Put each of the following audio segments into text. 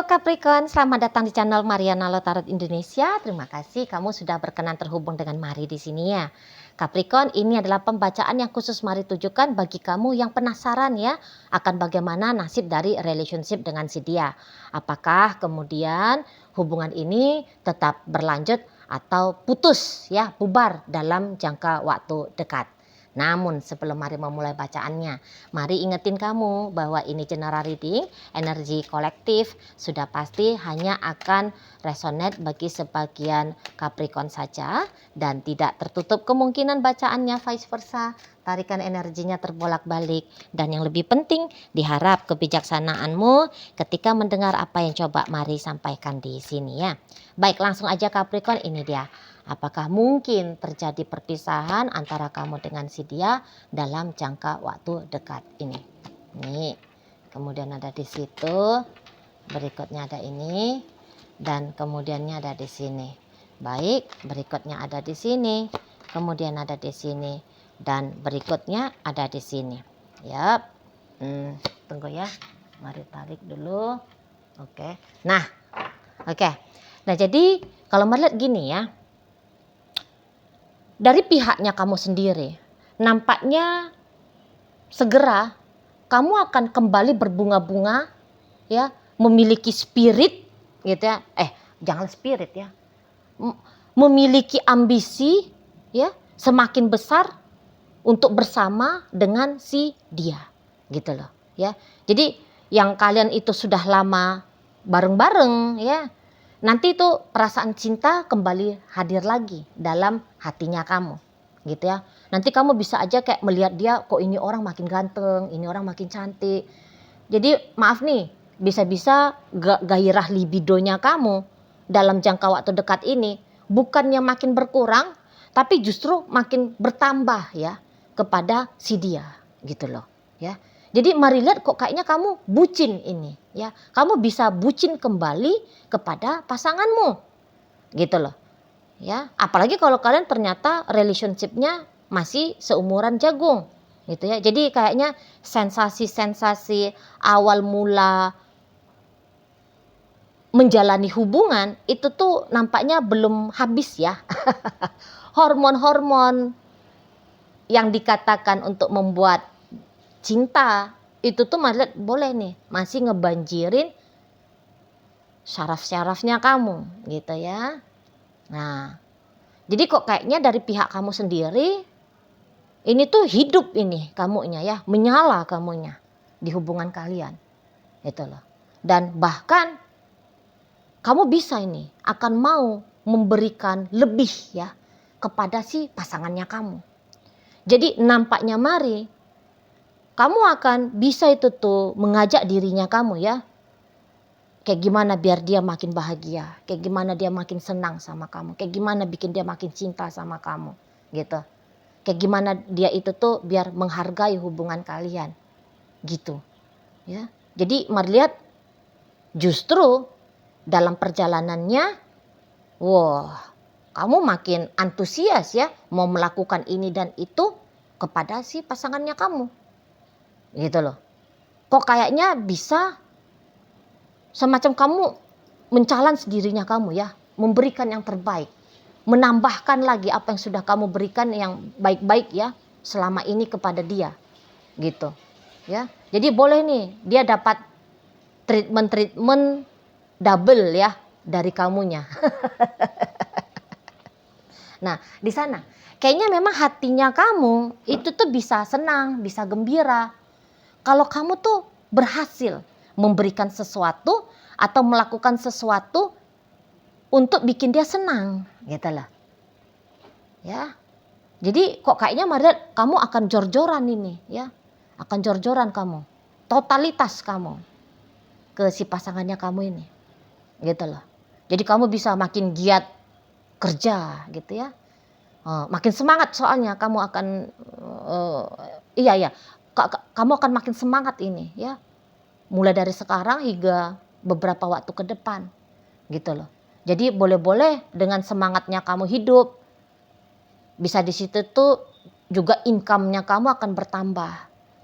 Halo Capricorn, selamat datang di channel Mariana Lotarot Indonesia. Terima kasih kamu sudah berkenan terhubung dengan Mari di sini ya. Capricorn, ini adalah pembacaan yang khusus Mari tujukan bagi kamu yang penasaran ya akan bagaimana nasib dari relationship dengan si dia. Apakah kemudian hubungan ini tetap berlanjut atau putus ya, bubar dalam jangka waktu dekat. Namun sebelum Mari memulai bacaannya, Mari ingetin kamu bahwa ini general reading, energi kolektif, sudah pasti hanya akan resonate bagi sebagian Capricorn saja dan tidak tertutup kemungkinan bacaannya vice versa. Tarikan energinya terbolak-balik dan yang lebih penting diharap kebijaksanaanmu ketika mendengar apa yang coba Mari sampaikan di sini ya. Baik, langsung aja Capricorn, ini dia. Apakah mungkin terjadi perpisahan antara kamu dengan si dia dalam jangka waktu dekat ini? Nih, kemudian ada di situ, berikutnya ada ini, dan kemudiannya ada di sini. Baik, berikutnya ada di sini, kemudian ada di sini, dan berikutnya ada di sini. Yap, tunggu ya, Mari tarik dulu. Oke, nah, oke. Nah jadi kalau melihat gini ya, dari pihaknya kamu sendiri, nampaknya segera kamu akan kembali berbunga-bunga ya, memiliki spirit gitu ya. Jangan spirit ya. Memiliki ambisi ya, semakin besar untuk bersama dengan si dia gitu loh ya. Jadi yang kalian itu sudah lama bareng-bareng ya, nanti itu perasaan cinta kembali hadir lagi dalam hatinya kamu gitu ya. Nanti kamu bisa aja kayak melihat dia, kok ini orang makin ganteng, ini orang makin cantik. Jadi maaf nih, bisa-bisa gairah libidonya kamu dalam jangka waktu dekat ini bukannya makin berkurang, tapi justru makin bertambah ya kepada si dia gitu loh ya. Jadi Mari lihat kok kayaknya kamu bucin ini ya. Kamu bisa bucin kembali kepada pasanganmu gitu loh ya. Apalagi kalau kalian ternyata relationship-nya masih seumuran jagung gitu ya. Jadi kayaknya sensasi-sensasi awal mula menjalani hubungan itu tuh nampaknya belum habis ya. Hormon-hormon yang dikatakan untuk membuat cinta itu tuh Mari lihat boleh nih masih ngebanjirin syaraf-syarafnya kamu gitu ya. Nah, jadi kok kayaknya dari pihak kamu sendiri ini tuh hidup ini kamunya ya, menyala kamunya di hubungan kalian gitu loh. Dan bahkan kamu bisa ini akan mau memberikan lebih ya kepada si pasangannya kamu. Jadi nampaknya Mari, kamu akan bisa itu tuh mengajak dirinya kamu ya. Kayak gimana biar dia makin bahagia, kayak gimana dia makin senang sama kamu, kayak gimana bikin dia makin cinta sama kamu gitu. Kayak gimana dia itu tuh biar menghargai hubungan kalian gitu ya. Jadi Mari lihat justru dalam perjalanannya, wah, kamu makin antusias ya mau melakukan ini dan itu kepada si pasangannya kamu gitu loh. Kok kayaknya bisa semacam kamu men-challenge dirinya kamu ya, memberikan yang terbaik, menambahkan lagi apa yang sudah kamu berikan yang baik-baik ya selama ini kepada dia gitu ya. Jadi boleh nih dia dapat treatment double ya dari kamunya. Nah di sana kayaknya memang hatinya kamu itu tuh bisa senang, bisa gembira kalau kamu tuh berhasil memberikan sesuatu atau melakukan sesuatu untuk bikin dia senang gitu loh ya. Jadi kok kayaknya Mari kamu akan jor-joran ini ya, akan jor-joran kamu, totalitas kamu ke si pasangannya kamu ini gitu loh. Jadi kamu bisa makin giat kerja gitu ya, makin semangat soalnya kamu akan kamu akan makin semangat ini ya, mulai dari sekarang hingga beberapa waktu ke depan gitu loh. Jadi boleh-boleh dengan semangatnya kamu hidup, bisa di situ tuh juga income-nya kamu akan bertambah.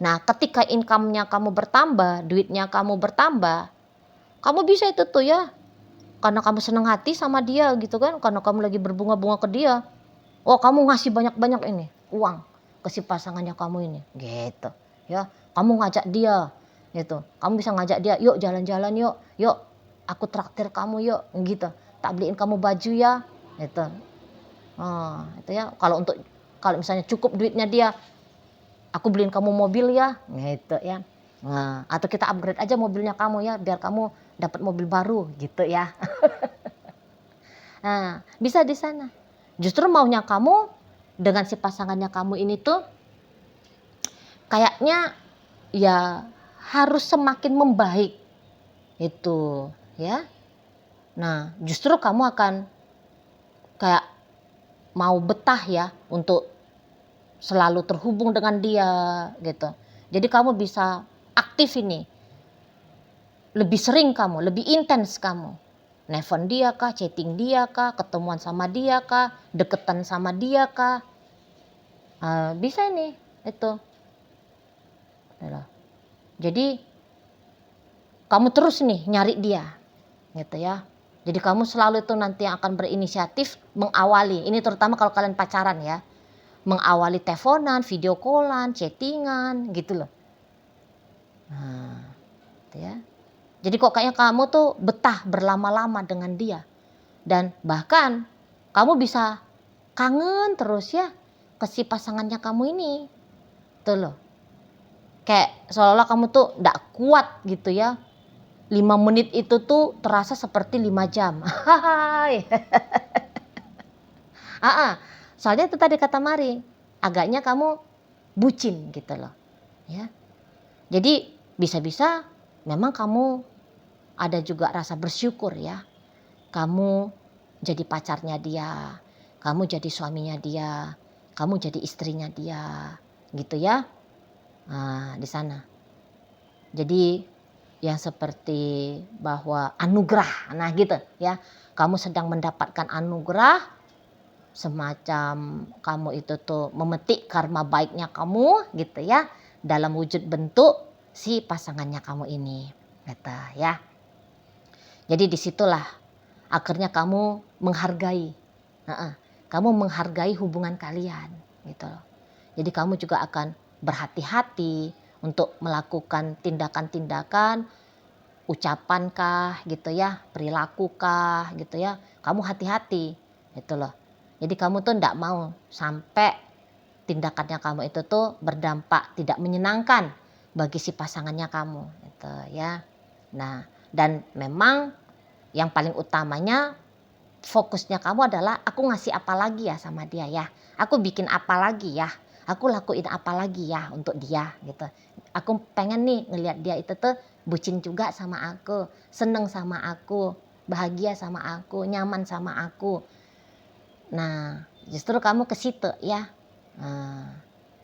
Nah ketika income-nya kamu bertambah, duitnya kamu bertambah, Kamu bisa itu tuh ya, karena kamu senang hati sama dia gitu kan, karena kamu lagi berbunga-bunga ke dia. Oh, kamu ngasih banyak-banyak ini uang ke si pasangannya kamu ini, gitu ya. Kamu ngajak dia, gitu. Kamu bisa ngajak dia, yuk jalan-jalan yuk, yuk aku traktir kamu yuk, gitu. Tak beliin kamu baju ya, gitu. Itu ya. Kalau misalnya cukup duitnya dia, aku beliin kamu mobil ya, gitu ya. Nah, atau kita upgrade aja mobilnya kamu ya, biar kamu dapat mobil baru, gitu ya. Nah, bisa di sana. Justru maunya kamu dengan si pasangannya kamu ini tuh kayaknya ya harus semakin membaik itu ya. Nah, justru kamu akan kayak mau betah ya untuk selalu terhubung dengan dia gitu. Jadi kamu bisa aktif ini, lebih sering kamu, lebih intens kamu. Nelfon dia kah, chatting dia kah, ketemuan sama dia kah, deketan sama dia kah. Bisa nih itu. Jadi kamu terus nih nyari dia gitu ya. Jadi kamu selalu itu nanti yang akan berinisiatif mengawali. Ini terutama kalau kalian pacaran ya. Mengawali teleponan, video callan, chattingan gitu loh. Nah, gitu ya. Jadi kok kayaknya kamu tuh betah berlama-lama dengan dia. Dan bahkan kamu bisa kangen terus ya ke si pasangannya kamu ini. Tuh loh. Kayak seolah-olah kamu tuh gak kuat gitu ya. 5 menit itu tuh terasa seperti 5 jam. Hai. Soalnya itu tadi kata Mari, agaknya kamu bucin gitu loh. Ya. Jadi bisa-bisa memang kamu ada juga rasa bersyukur ya. Kamu jadi pacarnya dia, kamu jadi suaminya dia, kamu jadi istrinya dia, gitu ya. Nah, di sana. Jadi yang seperti bahwa anugerah, nah gitu ya. Kamu sedang mendapatkan anugerah, semacam kamu itu tuh memetik karma baiknya kamu gitu ya. Dalam wujud bentuk si pasangannya kamu ini gitu ya. Jadi disitulah akhirnya kamu menghargai. Kamu menghargai hubungan kalian gitu loh. Jadi kamu juga akan berhati-hati untuk melakukan tindakan-tindakan, ucapankah gitu ya, perilakukah gitu ya. Kamu hati-hati gitu loh. Jadi kamu tuh enggak mau sampai tindakannya kamu itu tuh berdampak tidak menyenangkan bagi si pasangannya kamu gitu ya. Nah, dan memang yang paling utamanya fokusnya kamu adalah aku ngasih apa lagi ya sama dia ya. Aku bikin apa lagi ya. Aku lakuin apa lagi ya untuk dia gitu. Aku pengen nih ngelihat dia itu tuh bucin juga sama aku, seneng sama aku, bahagia sama aku, nyaman sama aku. Nah, justru kamu ke situ ya.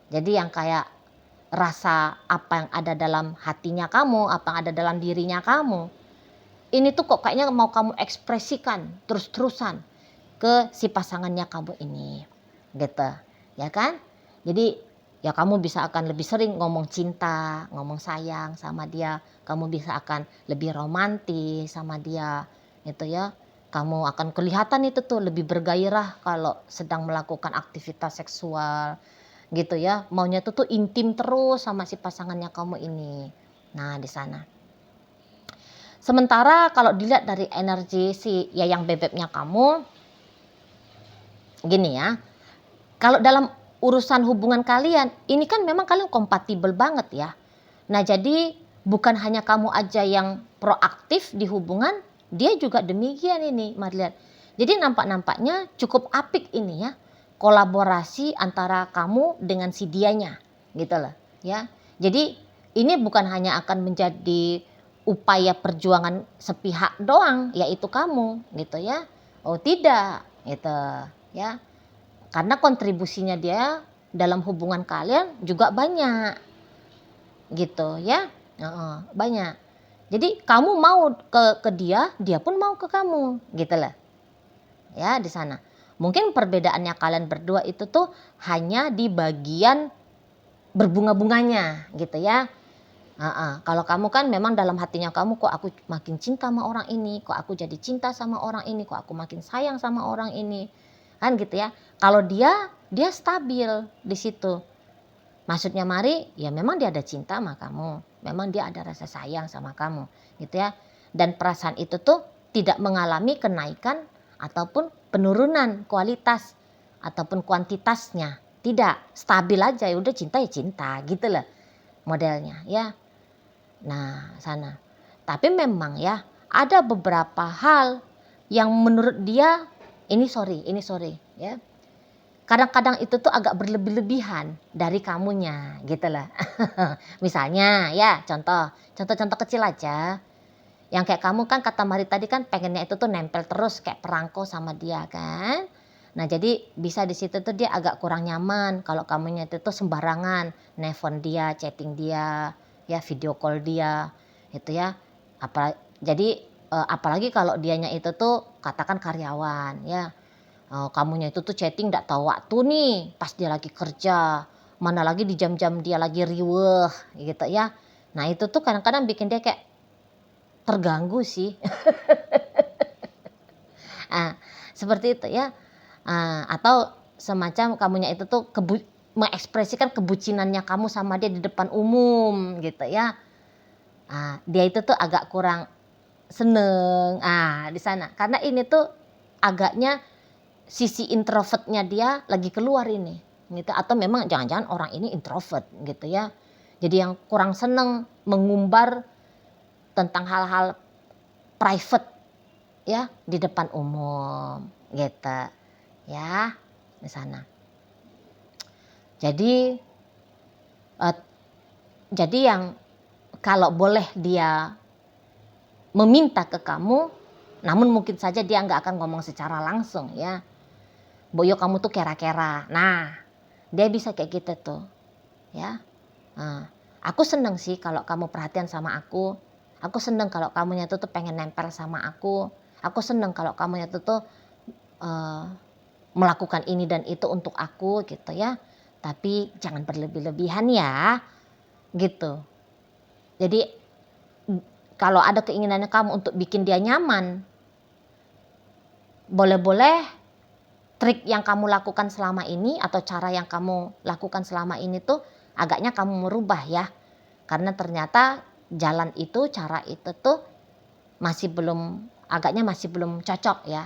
Jadi yang kayak rasa apa yang ada dalam hatinya kamu, apa yang ada dalam dirinya kamu, ini tuh kok kayaknya mau kamu ekspresikan terus-terusan ke si pasangannya kamu ini gitu ya kan. Jadi ya kamu bisa akan lebih sering ngomong cinta, ngomong sayang sama dia, kamu bisa akan lebih romantis sama dia gitu ya. Kamu akan kelihatan itu tuh lebih bergairah kalau sedang melakukan aktivitas seksual gitu ya. Maunya tuh intim terus sama si pasangannya kamu ini. Nah, di sana. Sementara kalau dilihat dari energi si yayang bebeknya kamu, gini ya, kalau dalam urusan hubungan kalian, ini kan memang kalian kompatibel banget ya. Nah, jadi bukan hanya kamu aja yang proaktif di hubungan, dia juga demikian ini, mari lihat. Jadi nampak-nampaknya cukup apik ini ya, kolaborasi antara kamu dengan si dianya, gitu loh ya. Jadi ini bukan hanya akan menjadi upaya perjuangan sepihak doang, yaitu kamu gitu ya. Oh tidak, gitu ya. Karena kontribusinya dia dalam hubungan kalian juga banyak gitu ya. Banyak. Jadi kamu mau ke dia, dia pun mau ke kamu gitu loh. Ya, di sana. Mungkin perbedaannya kalian berdua itu tuh hanya di bagian berbunga-bunganya gitu ya. Kalau kamu kan memang dalam hatinya kamu, kok aku makin cinta sama orang ini, kok aku jadi cinta sama orang ini, kok aku makin sayang sama orang ini, kan gitu ya. Kalau dia stabil di situ. Maksudnya mari, ya memang dia ada cinta sama kamu, memang dia ada rasa sayang sama kamu, gitu ya. Dan perasaan itu tuh tidak mengalami kenaikan ataupun penurunan kualitas ataupun kuantitasnya, tidak, stabil aja, ya udah cinta ya cinta, gitu loh modelnya ya. Nah, sana. Tapi memang ya ada beberapa hal yang menurut dia ini sorry ya. Kadang-kadang itu tuh agak berlebih-lebihan dari kamunya gitu lah. Misalnya ya contoh kecil aja. Yang kayak kamu kan kata Mari tadi kan pengennya itu tuh nempel terus kayak perangko sama dia kan. Nah jadi bisa di situ tuh dia agak kurang nyaman kalau kamunya itu tuh sembarangan nelfon dia, chatting dia, ya video call dia itu ya. Apalagi kalau dianya itu tuh katakan karyawan ya. Kamunya itu tuh chatting nggak tahu waktu nih pas dia lagi kerja, mana lagi di jam-jam dia lagi riweuh gitu ya. Nah itu tuh kadang-kadang bikin dia kayak terganggu sih. Seperti itu ya. Atau semacam kamunya itu tuh mengekspresikan kebucinannya kamu sama dia di depan umum gitu ya. Dia itu tuh agak kurang seneng di sana. Karena ini tuh agaknya sisi introvertnya dia lagi keluar ini gitu. Atau memang jangan-jangan orang ini introvert gitu ya. Jadi yang kurang seneng mengumbar tentang hal-hal private ya di depan umum gitu ya di sana. Jadi yang kalau boleh dia meminta ke kamu, namun mungkin saja dia nggak akan ngomong secara langsung ya. Boyo kamu tuh kera-kera. Nah dia bisa kayak gitu tuh ya. Aku seneng sih kalau kamu perhatian sama aku. Aku seneng kalau kamunya tuh pengen nempel sama aku. Aku seneng kalau kamunya tuh melakukan ini dan itu untuk aku gitu ya. Tapi jangan berlebih-lebihan ya gitu. Jadi kalau ada keinginannya kamu untuk bikin dia nyaman, boleh-boleh trik yang kamu lakukan selama ini atau cara yang kamu lakukan selama ini tuh agaknya kamu merubah ya. Karena ternyata jalan itu, cara itu tuh agaknya masih belum cocok ya.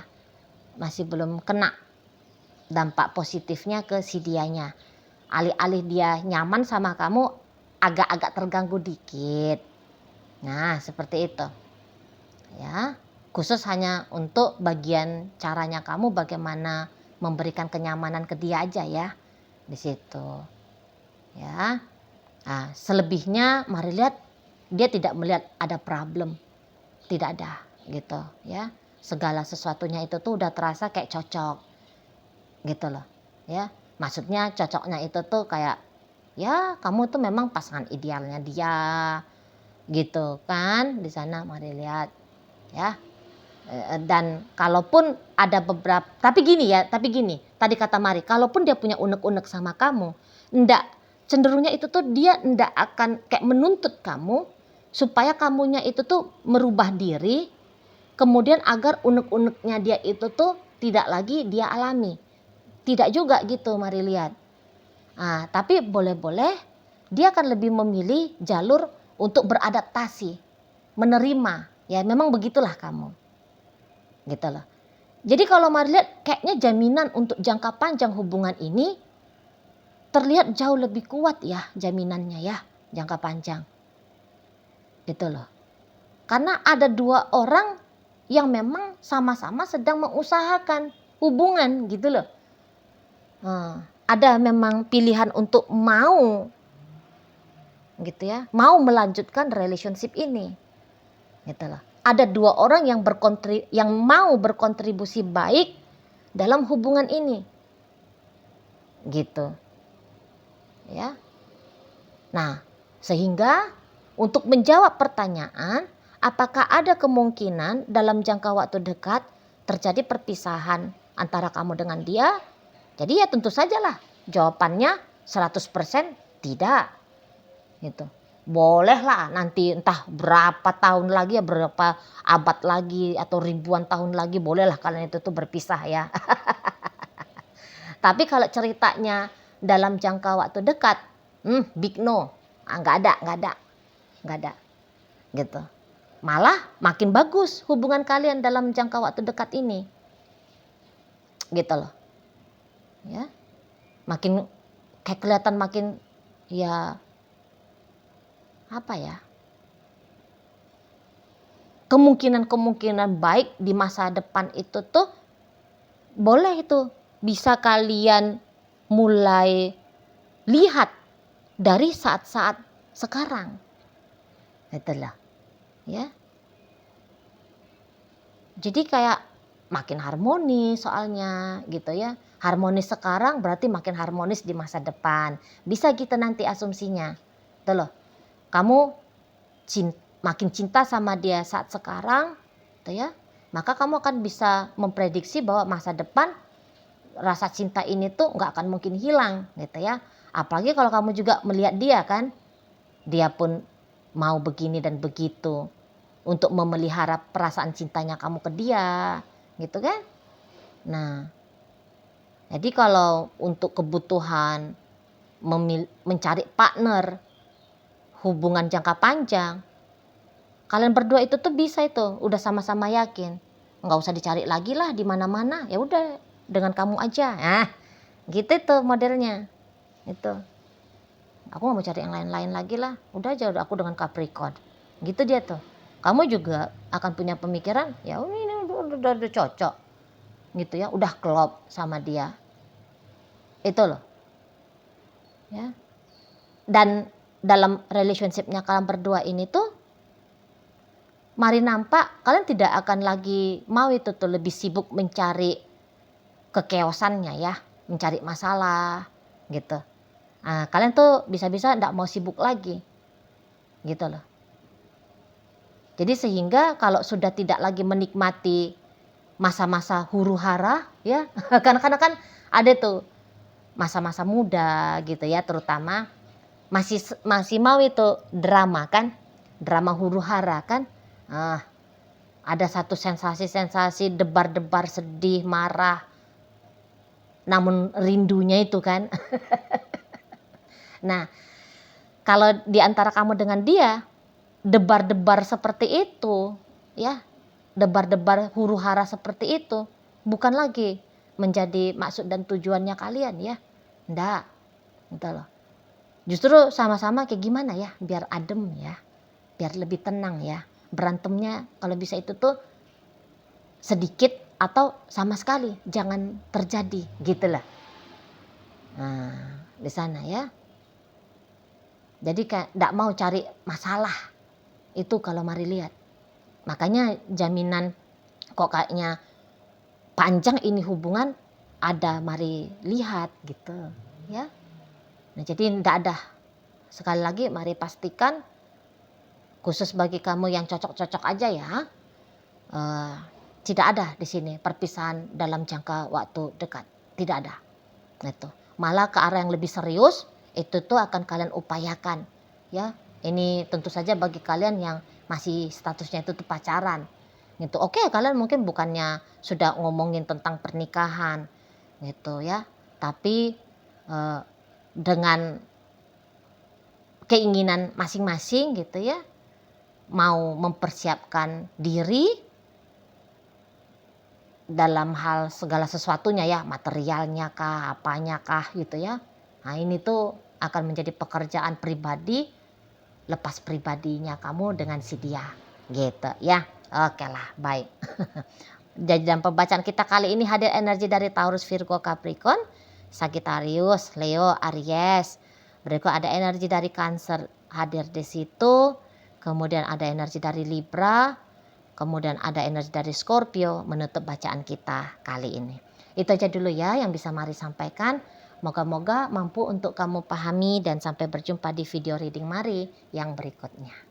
Masih belum kena dampak positifnya ke si dianya. Alih-alih dia nyaman sama kamu, agak-agak terganggu dikit. Nah seperti itu ya. Khusus hanya untuk bagian caranya kamu bagaimana memberikan kenyamanan ke dia aja ya di situ ya. Selebihnya mari lihat dia tidak melihat ada problem, tidak ada gitu ya. Segala sesuatunya itu tuh udah terasa kayak cocok gitu loh ya. Maksudnya cocoknya itu tuh kayak ya kamu tuh memang pasangan idealnya dia gitu kan di sana. Mari lihat ya. Dan kalaupun ada beberapa tapi gini tadi kata Mari, kalaupun dia punya unek-unek sama kamu, cenderungnya itu tuh dia ndak akan kayak menuntut kamu supaya kamunya itu tuh merubah diri, kemudian agar unek-uneknya dia itu tuh tidak lagi dia alami. Tidak juga gitu, Mari lihat. Tapi boleh-boleh dia akan lebih memilih jalur untuk beradaptasi, menerima. Ya memang begitulah kamu. Gitu loh. Jadi kalau Mari lihat kayaknya jaminan untuk jangka panjang hubungan ini terlihat jauh lebih kuat ya jaminannya ya jangka panjang. Gitu loh. Karena ada dua orang yang memang sama-sama sedang mengusahakan hubungan gitu loh. Ada memang pilihan untuk mau gitu ya, mau melanjutkan relationship ini. Gitu loh. Ada dua orang yang mau berkontribusi baik dalam hubungan ini. Gitu. Ya. Nah, sehingga untuk menjawab pertanyaan, apakah ada kemungkinan dalam jangka waktu dekat terjadi perpisahan antara kamu dengan dia? Jadi ya tentu sajalah jawabannya 100% tidak. Gitu. bolehlah nanti entah berapa tahun lagi ya, berapa abad lagi atau ribuan tahun lagi, bolehlah kalian itu tuh berpisah ya. Tapi kalau ceritanya dalam jangka waktu dekat, big no. Nggak ada gitu. Malah makin bagus hubungan kalian dalam jangka waktu dekat ini. Gitu loh. Ya. Makin kayak kelihatan makin ya apa ya? Kemungkinan baik di masa depan itu tuh boleh itu bisa kalian mulai lihat dari saat-saat sekarang. Itulah. Ya. Jadi kayak makin harmonis soalnya gitu ya. Harmonis sekarang berarti makin harmonis di masa depan. Bisa kita nanti asumsinya. Tuh loh. Kamu makin cinta sama dia saat sekarang, gitu ya. Maka kamu akan bisa memprediksi bahwa masa depan rasa cinta ini tuh nggak akan mungkin hilang, gitu ya. Apalagi kalau kamu juga melihat dia kan, dia pun mau begini dan begitu untuk memelihara perasaan cintanya kamu ke dia, gitu kan. Nah, jadi kalau untuk kebutuhan mencari partner hubungan jangka panjang, kalian berdua itu tuh bisa itu udah sama-sama yakin, nggak usah dicari lagi lah di mana-mana, ya udah dengan kamu aja. Gitu tuh modelnya. Itu aku nggak mau cari yang lain-lain lagi lah, udah aja udah aku dengan Capricorn. Gitu dia tuh. Kamu juga akan punya pemikiran, ya ini udah cocok gitu ya, udah klop sama dia. Itu loh. Ya. Dan dalam relationship-nya kalian berdua ini tuh mari nampak kalian tidak akan lagi mau itu tuh lebih sibuk mencari kekeosannya ya, mencari masalah gitu. Nah, kalian tuh bisa-bisa enggak mau sibuk lagi gitu loh. Jadi sehingga kalau sudah tidak lagi menikmati masa-masa huru-hara ya, karena kan ada tuh masa-masa muda gitu ya, terutama masih mau itu drama kan, drama huru-hara kan. Ada satu sensasi-sensasi debar-debar, sedih, marah, namun rindunya itu kan. Nah, kalau di antara kamu dengan dia debar-debar seperti itu ya, debar-debar huru-hara seperti itu bukan lagi menjadi maksud dan tujuannya kalian ya. Enggak, gitu loh. Justru sama-sama kayak gimana ya, biar adem ya, biar lebih tenang ya. Berantemnya kalau bisa itu tuh sedikit atau sama sekali jangan terjadi gitu lah. Nah, di sana ya. Jadi kayak enggak mau cari masalah. Itu kalau mari lihat. Makanya jaminan kok kayaknya panjang ini hubungan ada mari lihat gitu ya. Nah, jadi enggak ada. Sekali lagi mari pastikan khusus bagi kamu yang cocok-cocok aja ya. Tidak ada di sini perpisahan dalam jangka waktu dekat. Tidak ada. Itu. Malah ke arah yang lebih serius itu tuh akan kalian upayakan ya. Ini tentu saja bagi kalian yang masih statusnya itu tuh pacaran. Gitu. Oke, kalian mungkin bukannya sudah ngomongin tentang pernikahan gitu ya. Tapi dengan keinginan masing-masing gitu ya, mau mempersiapkan diri dalam hal segala sesuatunya ya, materialnya kah, apanya kah gitu ya. Nah, ini tuh akan menjadi pekerjaan pribadi, lepas pribadinya kamu dengan si dia gitu ya. Oke lah, baik. Jadi dalam pembacaan kita kali ini hadir energi dari Taurus, Virgo, Capricorn, Sagittarius, Leo, Aries. Berikut ada energi dari Cancer hadir di situ. Kemudian ada energi dari Libra. Kemudian ada energi dari Scorpio menutup bacaan kita kali ini. Itu aja dulu ya yang bisa Mari sampaikan. Moga-moga mampu untuk kamu pahami dan sampai berjumpa di video reading Mari yang berikutnya.